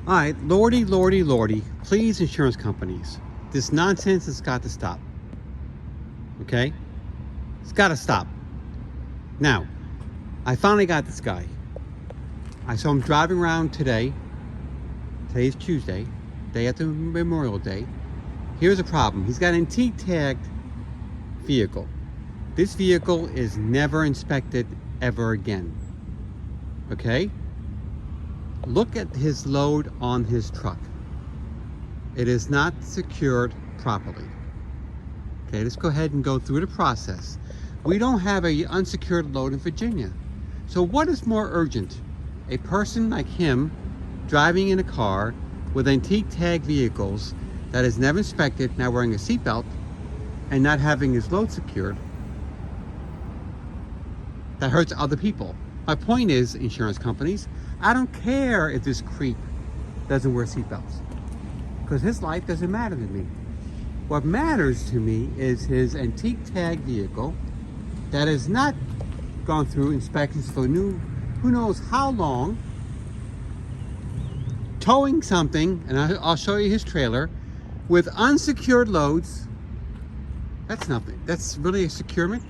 All right, lordy, lordy, lordy, please, insurance companies, this nonsense has got to stop. Okay? It's got to stop. Now, I finally got this guy. I saw him driving around today. Today's Tuesday, day after Memorial Day. Here's a problem. He's got an antique tagged vehicle. This vehicle is never inspected ever again. Okay? Look at his load on his truck. It is not secured properly. Okay, let's go ahead and go through the process. We don't have an unsecured load in Virginia. So what is more urgent? A person like him driving in a car with antique tag vehicles that is never inspected, now wearing a seatbelt, and not having his load secured, that hurts other people. My point is, insurance companies, I don't care if this creep doesn't wear seatbelts, because his life doesn't matter to me. What matters to me is his antique tag vehicle that has not gone through inspections for who knows how long, towing something, and I'll show you his trailer, with unsecured loads. That's nothing. That's really a securement.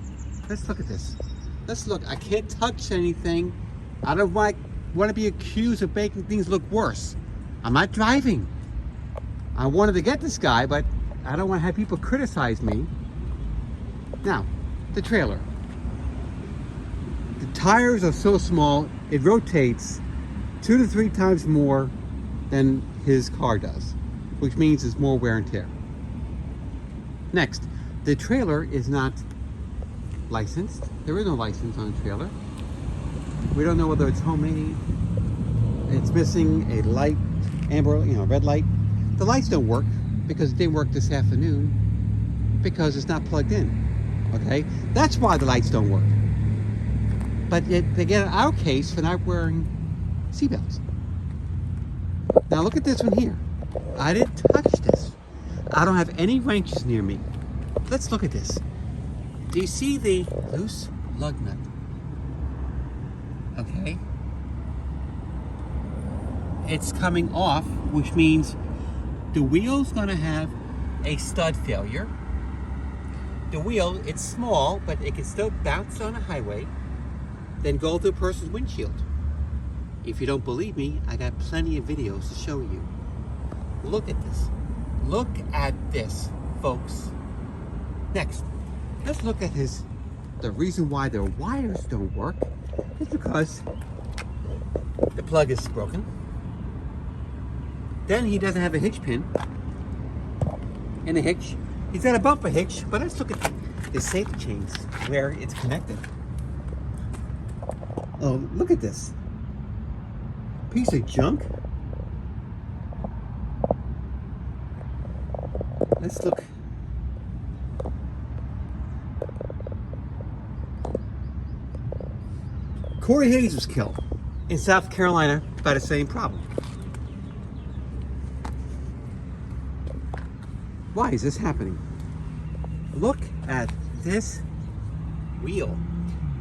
Let's look at this. Let's look. I can't touch anything. I don't want to be accused of making things look worse. I'm not driving. I wanted to get this guy, but I don't want to have people criticize me. Now, the trailer. The tires are so small, it rotates 2 to 3 times more than his car does, which means it's more wear and tear. Next, the trailer is not licensed. There is no license on the trailer. We don't know whether it's homemade. It's missing a light, amber, red light. The lights don't work because it didn't work this afternoon because it's not plugged in. Okay, that's why the lights don't work. But they get our case for not wearing seatbelts. Now look at this one here. I didn't touch this. I don't have any wrenches near me. Let's look at this. Do you see the loose lug nut? Okay. It's coming off, which means the wheel's gonna have a stud failure. The wheel, it's small, but it can still bounce on a highway, then go through a person's windshield. If you don't believe me, I got plenty of videos to show you. Look at this. Look at this, folks. Next, let's look at the reason why their wires don't work is because the plug is broken. Then he doesn't have a hitch pin in the hitch. He's got a bumper hitch, but let's look at the safety chains where it's connected. Oh, look at this. Piece of junk. Let's look. Corey Hayes was killed in South Carolina by the same problem. Why is this happening? Look at this wheel.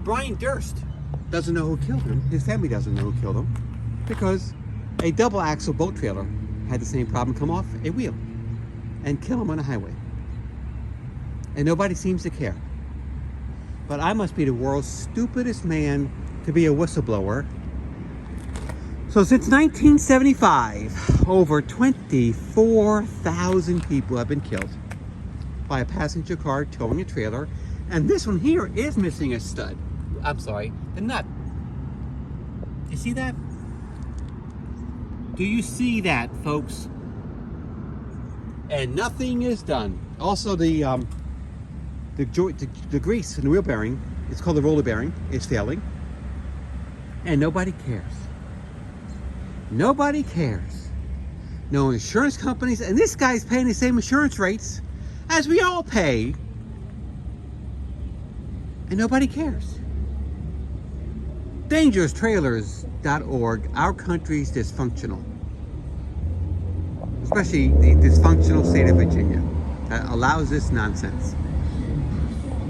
Brian Durst doesn't know who killed him. His family doesn't know who killed him because a double axle boat trailer had the same problem come off a wheel and kill him on a highway. And nobody seems to care. But I must be the world's stupidest man to be a whistleblower. So since 1975, over 24,000 people have been killed by a passenger car towing a trailer. And this one here is missing a stud. I'm sorry, the nut. You see that? Do you see that, folks? And nothing is done. Also, the grease in the wheel bearing, it's called the roller bearing, is failing. And nobody cares. Nobody cares. No insurance companies, and this guy's paying the same insurance rates as we all pay. And nobody cares. DangerousTrailers.org, our country's dysfunctional. Especially the dysfunctional state of Virginia that allows this nonsense.